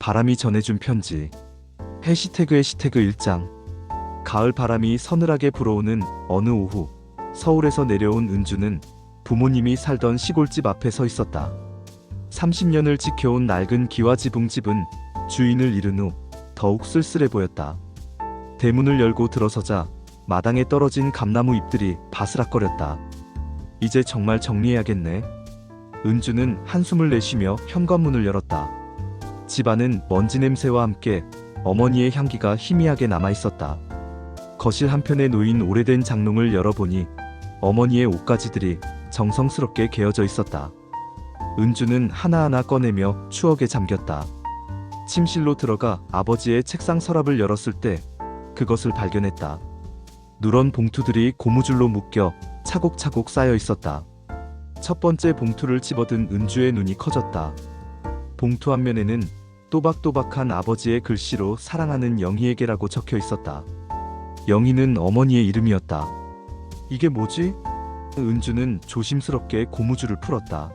바람이 전해준 편지. 해시태그 1장. 가을 바람이 서늘하게 불어오는 어느 오후, 서울에서 내려온 은주는 부모님이 살던 시골집 앞에 서 있었다. 30년을 지켜온 낡은 기와지붕집은 주인을 잃은 후 더욱 쓸쓸해 보였다. 대문을 열고 들어서자 마당에 떨어진 감나무 잎들이 바스락거렸다. 이제 정말 정리해야겠네. 은주는 한숨을 내쉬며 현관문을 열었다. 집 안은 먼지 냄새와 함께 어머니의 향기가 희미하게 남아있었다. 거실 한편에 놓인 오래된 장롱을 열어보니 어머니의 옷가지들이 정성스럽게 개어져 있었다. 은주는 하나하나 꺼내며 추억에 잠겼다. 침실로 들어가 아버지의 책상 서랍을 열었을 때 그것을 발견했다. 누런 봉투들이 고무줄로 묶여 차곡차곡 쌓여 있었다. 첫 번째 봉투를 집어든 은주의 눈이 커졌다. 봉투 앞면에는 또박또박한 아버지의 글씨로 사랑하는 영희에게라고 적혀 있었다. 영희는 어머니의 이름이었다. 이게 뭐지? 은주는 조심스럽게 고무줄을 풀었다.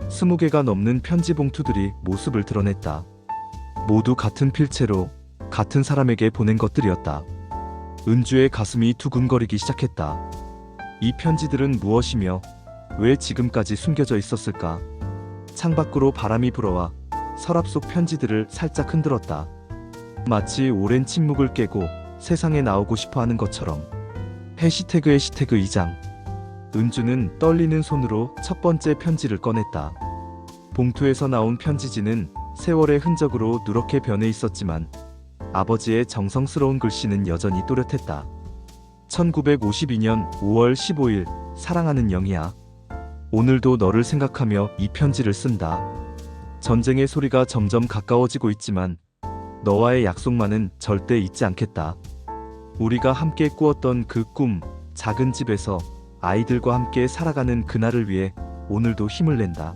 20개가 넘는 편지 봉투들이 모습을 드러냈다. 모두 같은 필체로 같은 사람에게 보낸 것들이었다. 은주의 가슴이 두근거리기 시작했다. 이 편지들은 무엇이며 왜 지금까지 숨겨져 있었을까? 창밖으로 바람이 불어와 서랍 속 편지들을 살짝 흔들었다. 마치 오랜 침묵을 깨고 세상에 나오고 싶어하는 것처럼. 해시태그 2장. 은주는 떨리는 손으로 첫 번째 편지를 꺼냈다. 봉투에서 나온 편지지는 세월의 흔적으로 누렇게 변해 있었지만 아버지의 정성스러운 글씨는 여전히 또렷했다. 1952년 5월 15일 사랑하는 영희야. 오늘도 너를 생각하며 이 편지를 쓴다. 전쟁의 소리가 점점 가까워지고 있지만 너와의 약속만은 절대 잊지 않겠다. 우리가 함께 꾸었던 그 꿈, 작은 집에서 아이들과 함께 살아가는 그날을 위해 오늘도 힘을 낸다.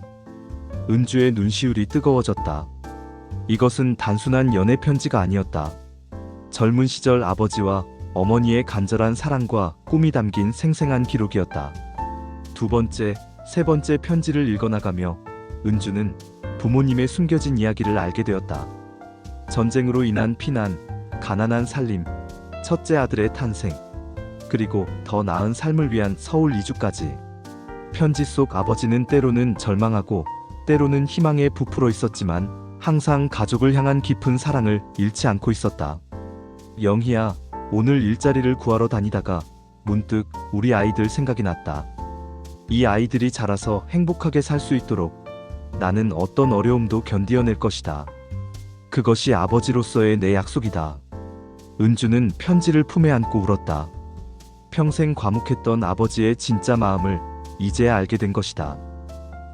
은주의 눈시울이 뜨거워졌다. 이것은 단순한 연애 편지가 아니었다. 젊은 시절 아버지와 어머니의 간절한 사랑과 꿈이 담긴 생생한 기록이었다. 두 번째, 세 번째 편지를 읽어나가며 은주는 부모님의 숨겨진 이야기를 알게 되었다. 전쟁으로 인한 피난, 가난한 살림, 첫째 아들의 탄생, 그리고 더 나은 삶을 위한 서울 이주까지. 편지 속 아버지는 때로는 절망하고 때로는 희망에 부풀어 있었지만 항상 가족을 향한 깊은 사랑을 잃지 않고 있었다. 영희야, 오늘 일자리를 구하러 다니다가 문득 우리 아이들 생각이 났다. 이 아이들이 자라서 행복하게 살 수 있도록 나는 어떤 어려움도 견디어낼 것이다. 그것이 아버지로서의 내 약속이다. 은주는 편지를 품에 안고 울었다. 평생 과묵했던 아버지의 진짜 마음을 이제야 알게 된 것이다.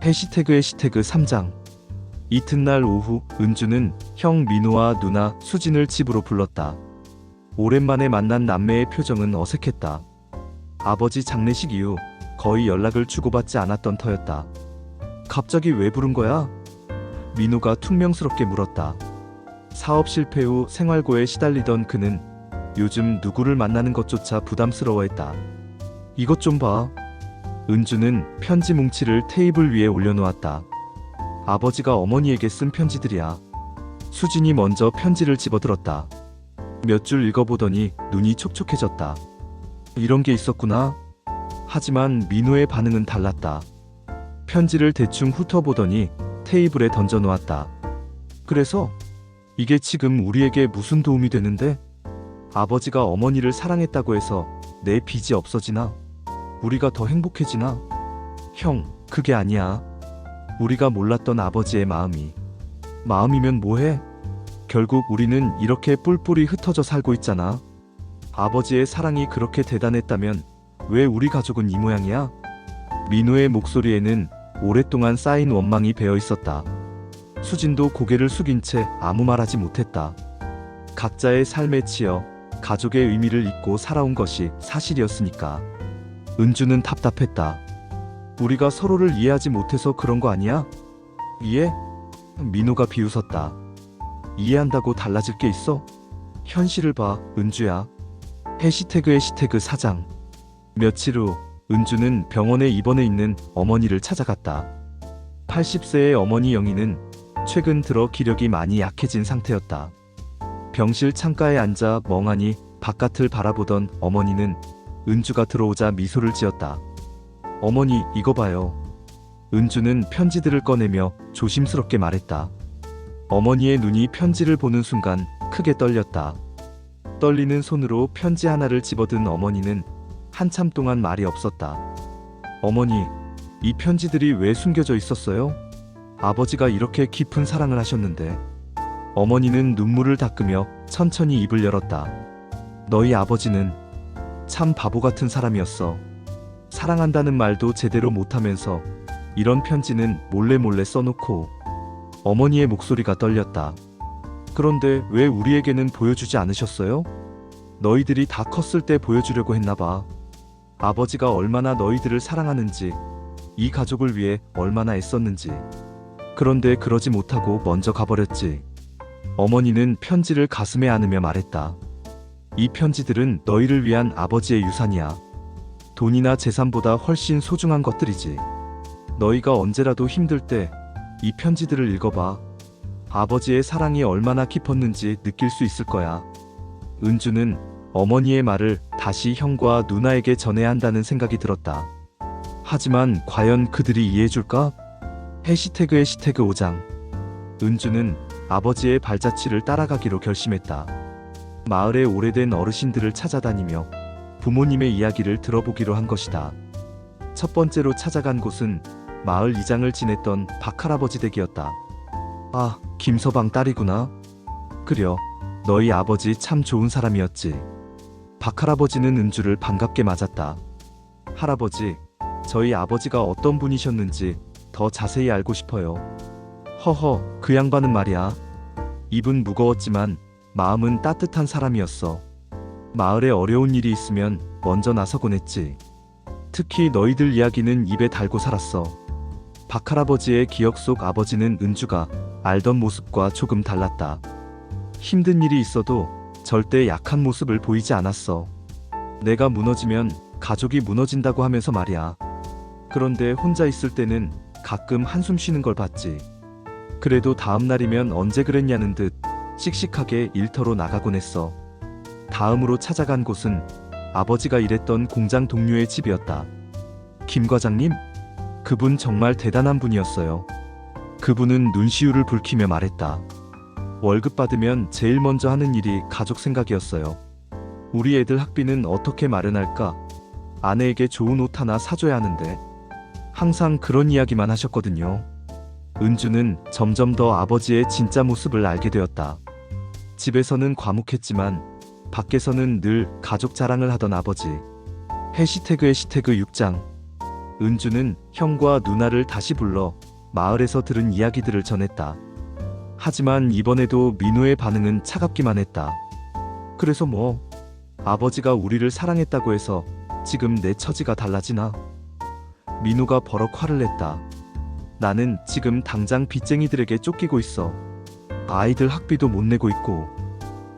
해시태그 3장. 이튿날 오후 은주는 형 민호와 누나 수진을 집으로 불렀다. 오랜만에 만난 남매의 표정은 어색했다. 아버지 장례식 이후 거의 연락을 주고받지 않았던 터였다. 갑자기 왜 부른 거야? 민호가 퉁명스럽게 물었다. 사업 실패 후 생활고에 시달리던 그는 요즘 누구를 만나는 것조차 부담스러워했다. 이것 좀 봐. 은주는 편지 뭉치를 테이블 위에 올려놓았다. 아버지가 어머니에게 쓴 편지들이야. 수진이 먼저 편지를 집어들었다. 몇 줄 읽어보더니 눈이 촉촉해졌다. 이런 게 있었구나. 하지만 민호의 반응은 달랐다. 편지를 대충 훑어보더니 테이블에 던져놓았다. 그래서? 이게 지금 우리에게 무슨 도움이 되는데? 아버지가 어머니를 사랑했다고 해서 내 빚이 없어지나? 우리가 더 행복해지나? 형, 그게 아니야. 우리가 몰랐던 아버지의 마음이면 뭐해? 결국 우리는 이렇게 뿔뿔이 흩어져 살고 있잖아. 아버지의 사랑이 그렇게 대단했다면 왜 우리 가족은 이 모양이야? 민호의 목소리에는 오랫동안 쌓인 원망이 배어 있었다. 수진도 고개를 숙인 채 아무 말하지 못했다. 각자의 삶에 치여 가족의 의미를 잊고 살아온 것이 사실이었으니까. 은주는 답답했다. 우리가 서로를 이해하지 못해서 그런 거 아니야? 이해? 민호가 비웃었다. 이해한다고 달라질 게 있어? 현실을 봐, 은주야. 해시태그 4장. 며칠 후 은주는 병원에 입원해 있는 어머니를 찾아갔다. 80세의 어머니 영희는 최근 들어 기력이 많이 약해진 상태였다. 병실 창가에 앉아 멍하니 바깥을 바라보던 어머니는 은주가 들어오자 미소를 지었다. 어머니, 이거 봐요. 은주는 편지들을 꺼내며 조심스럽게 말했다. 어머니의 눈이 편지를 보는 순간 크게 떨렸다. 떨리는 손으로 편지 하나를 집어든 어머니는 한참 동안 말이 없었다. 어머니, 이 편지들이 왜 숨겨져 있었어요? 아버지가 이렇게 깊은 사랑을 하셨는데. 어머니는 눈물을 닦으며 천천히 입을 열었다. 너희 아버지는 참 바보 같은 사람이었어. 사랑한다는 말도 제대로 못하면서 이런 편지는 몰래 써놓고. 어머니의 목소리가 떨렸다. 그런데 왜 우리에게는 보여주지 않으셨어요? 너희들이 다 컸을 때 보여주려고 했나봐. 아버지가 얼마나 너희들을 사랑하는지, 이 가족을 위해 얼마나 애썼는지. 그런데 그러지 못하고 먼저 가버렸지. 어머니는 편지를 가슴에 안으며 말했다. 이 편지들은 너희를 위한 아버지의 유산이야. 돈이나 재산보다 훨씬 소중한 것들이지. 너희가 언제라도 힘들 때 이 편지들을 읽어봐. 아버지의 사랑이 얼마나 깊었는지 느낄 수 있을 거야. 은주는 어머니의 말을 다시 형과 누나에게 전해야 한다는 생각이 들었다. 하지만 과연 그들이 이해해줄까? 해시태그 5장. 은주는 아버지의 발자취를 따라가기로 결심했다. 마을의 오래된 어르신들을 찾아다니며 부모님의 이야기를 들어보기로 한 것이다. 첫 번째로 찾아간 곳은 마을 이장을 지냈던 박할아버지 댁이었다. 아, 김서방 딸이구나. 그려, 너희 아버지 참 좋은 사람이었지. 박할아버지는 은주를 반갑게 맞았다. 할아버지, 저희 아버지가 어떤 분이셨는지 더 자세히 알고 싶어요. 허허, 그 양반은 말이야. 입은 무거웠지만 마음은 따뜻한 사람이었어. 마을에 어려운 일이 있으면 먼저 나서곤 했지. 특히 너희들 이야기는 입에 달고 살았어. 박할아버지의 기억 속 아버지는 은주가 알던 모습과 조금 달랐다. 힘든 일이 있어도 절대 약한 모습을 보이지 않았어. 내가 무너지면 가족이 무너진다고 하면서 말이야. 그런데 혼자 있을 때는 가끔 한숨 쉬는 걸 봤지. 그래도 다음 날이면 언제 그랬냐는 듯 씩씩하게 일터로 나가곤 했어. 다음으로 찾아간 곳은 아버지가 일했던 공장 동료의 집이었다. 김 과장님? 그분 정말 대단한 분이었어요. 그분은 눈시울을 붉히며 말했다. 월급 받으면 제일 먼저 하는 일이 가족 생각이었어요. 우리 애들 학비는 어떻게 마련할까? 아내에게 좋은 옷 하나 사줘야 하는데. 항상 그런 이야기만 하셨거든요. 은주는 점점 더 아버지의 진짜 모습을 알게 되었다. 집에서는 과묵했지만 밖에서는 늘 가족 자랑을 하던 아버지. 해시태그 6장. 은주는 형과 누나를 다시 불러 마을에서 들은 이야기들을 전했다. 하지만 이번에도 민우의 반응은 차갑기만 했다. 그래서 뭐, 아버지가 우리를 사랑했다고 해서 지금 내 처지가 달라지나? 민우가 버럭 화를 냈다. 나는 지금 당장 빚쟁이들에게 쫓기고 있어. 아이들 학비도 못 내고 있고.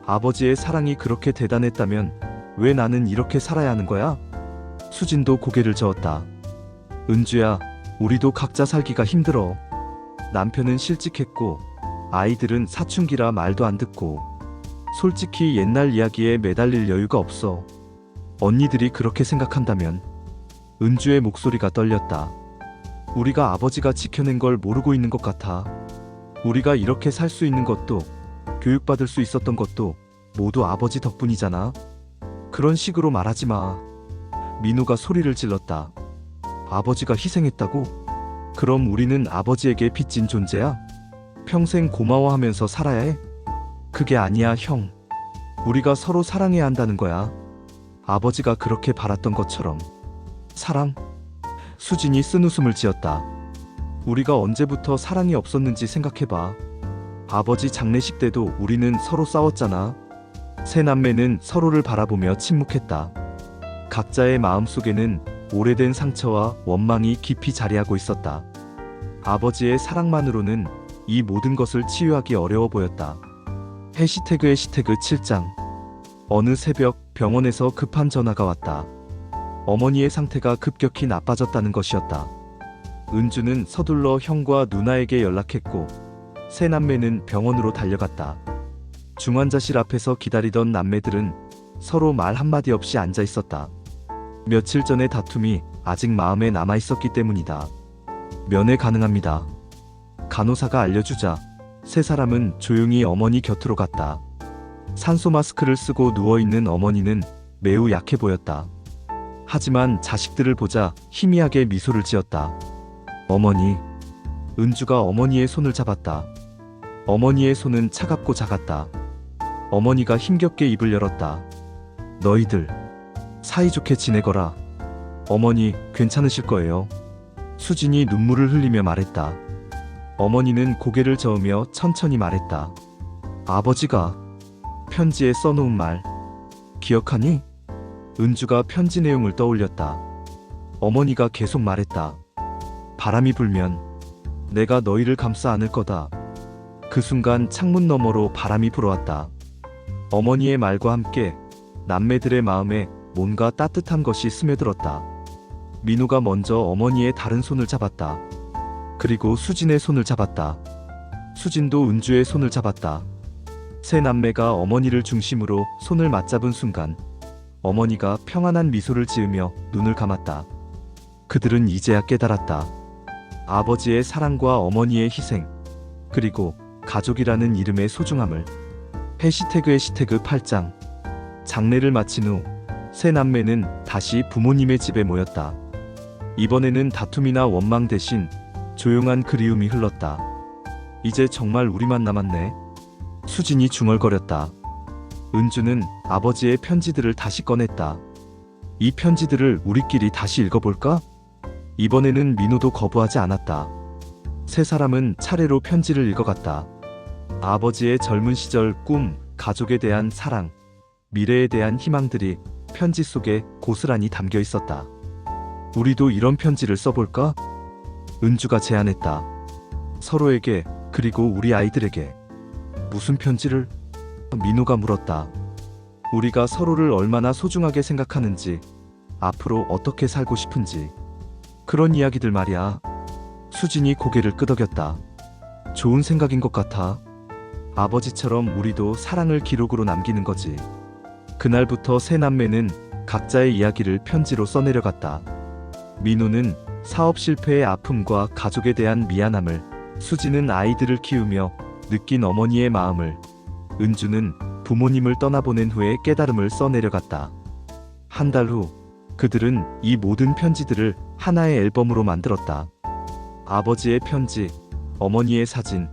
아버지의 사랑이 그렇게 대단했다면 왜 나는 이렇게 살아야 하는 거야? 수진도 고개를 저었다. 은주야, 우리도 각자 살기가 힘들어. 남편은 실직했고 아이들은 사춘기라 말도 안 듣고. 솔직히 옛날 이야기에 매달릴 여유가 없어. 언니들이 그렇게 생각한다면. 은주의 목소리가 떨렸다. 우리가 아버지가 지켜낸 걸 모르고 있는 것 같아. 우리가 이렇게 살 수 있는 것도, 교육받을 수 있었던 것도 모두 아버지 덕분이잖아. 그런 식으로 말하지 마. 민우가 소리를 질렀다. 아버지가 희생했다고? 그럼 우리는 아버지에게 빚진 존재야? 평생 고마워하면서 살아야 해? 그게 아니야, 형. 우리가 서로 사랑해야 한다는 거야. 아버지가 그렇게 바랐던 것처럼. 사랑? 수진이 쓴웃음을 지었다. 우리가 언제부터 사랑이 없었는지 생각해봐. 아버지 장례식 때도 우리는 서로 싸웠잖아. 세 남매는 서로를 바라보며 침묵했다. 각자의 마음속에는 오래된 상처와 원망이 깊이 자리하고 있었다. 아버지의 사랑만으로는 이 모든 것을 치유하기 어려워 보였다. 해시태그 7장. 어느 새벽 병원에서 급한 전화가 왔다. 어머니의 상태가 급격히 나빠졌다는 것이었다. 은주는 서둘러 형과 누나에게 연락했고 세 남매는 병원으로 달려갔다. 중환자실 앞에서 기다리던 남매들은 서로 말 한마디 없이 앉아 있었다. 며칠 전의 다툼이 아직 마음에 남아 있었기 때문이다. 면회 가능합니다. 간호사가 알려주자 세 사람은 조용히 어머니 곁으로 갔다. 산소 마스크를 쓰고 누워있는 어머니는 매우 약해 보였다. 하지만 자식들을 보자 희미하게 미소를 지었다. 어머니. 은주가 어머니의 손을 잡았다. 어머니의 손은 차갑고 작았다. 어머니가 힘겹게 입을 열었다. 너희들 사이좋게 지내거라. 어머니 괜찮으실 거예요. 수진이 눈물을 흘리며 말했다. 어머니는 고개를 저으며 천천히 말했다. 아버지가 편지에 써놓은 말 기억하니? 은주가 편지 내용을 떠올렸다. 어머니가 계속 말했다. 바람이 불면 내가 너희를 감싸 안을 거다. 그 순간 창문 너머로 바람이 불어왔다. 어머니의 말과 함께 남매들의 마음에 뭔가 따뜻한 것이 스며들었다. 민우가 먼저 어머니의 다른 손을 잡았다. 그리고 수진의 손을 잡았다. 수진도 은주의 손을 잡았다. 세 남매가 어머니를 중심으로 손을 맞잡은 순간 어머니가 평안한 미소를 지으며 눈을 감았다. 그들은 이제야 깨달았다. 아버지의 사랑과 어머니의 희생, 그리고 가족이라는 이름의 소중함을. 해시태그 8장. 장례를 마친 후 세 남매는 다시 부모님의 집에 모였다. 이번에는 다툼이나 원망 대신 조용한 그리움이 흘렀다. 이제 정말 우리만 남았네. 수진이 중얼거렸다. 은주는 아버지의 편지들을 다시 꺼냈다. 이 편지들을 우리끼리 다시 읽어볼까? 이번에는 민우도 거부하지 않았다. 세 사람은 차례로 편지를 읽어갔다. 아버지의 젊은 시절 꿈, 가족에 대한 사랑, 미래에 대한 희망들이 편지 속에 고스란히 담겨 있었다. 우리도 이런 편지를 써볼까? 은주가 제안했다. 서로에게, 그리고 우리 아이들에게. 무슨 편지를? 민우가 물었다. 우리가 서로를 얼마나 소중하게 생각하는지, 앞으로 어떻게 살고 싶은지. 그런 이야기들 말이야. 수진이 고개를 끄덕였다. 좋은 생각인 것 같아. 아버지처럼 우리도 사랑을 기록으로 남기는 거지. 그날부터 세 남매는 각자의 이야기를 편지로 써내려갔다. 민우는 사업 실패의 아픔과 가족에 대한 미안함을, 수진은 아이들을 키우며 느낀 어머니의 마음을, 은주는 부모님을 떠나보낸 후의 깨달음을 써내려갔다. 한 달 후 그들은 이 모든 편지들을 하나의 앨범으로 만들었다. 아버지의 편지, 어머니의 사진,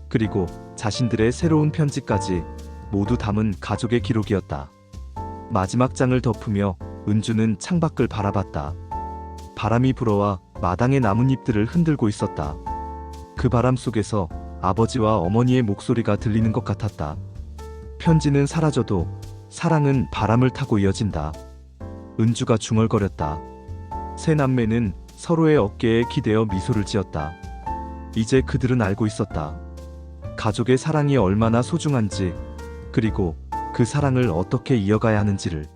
그리고 자신들의 새로운 편지까지 모두 담은 가족의 기록이었다. 마지막 장을 덮으며 은주는 창밖을 바라봤다. 바람이 불어와 마당의 나뭇잎들을 흔들고 있었다. 그 바람 속에서 아버지와 어머니의 목소리가 들리는 것 같았다. 편지는 사라져도 사랑은 바람을 타고 이어진다. 은주가 중얼거렸다. 세 남매는 서로의 어깨에 기대어 미소를 지었다. 이제 그들은 알고 있었다. 가족의 사랑이 얼마나 소중한지, 그리고 그 사랑을 어떻게 이어가야 하는지를.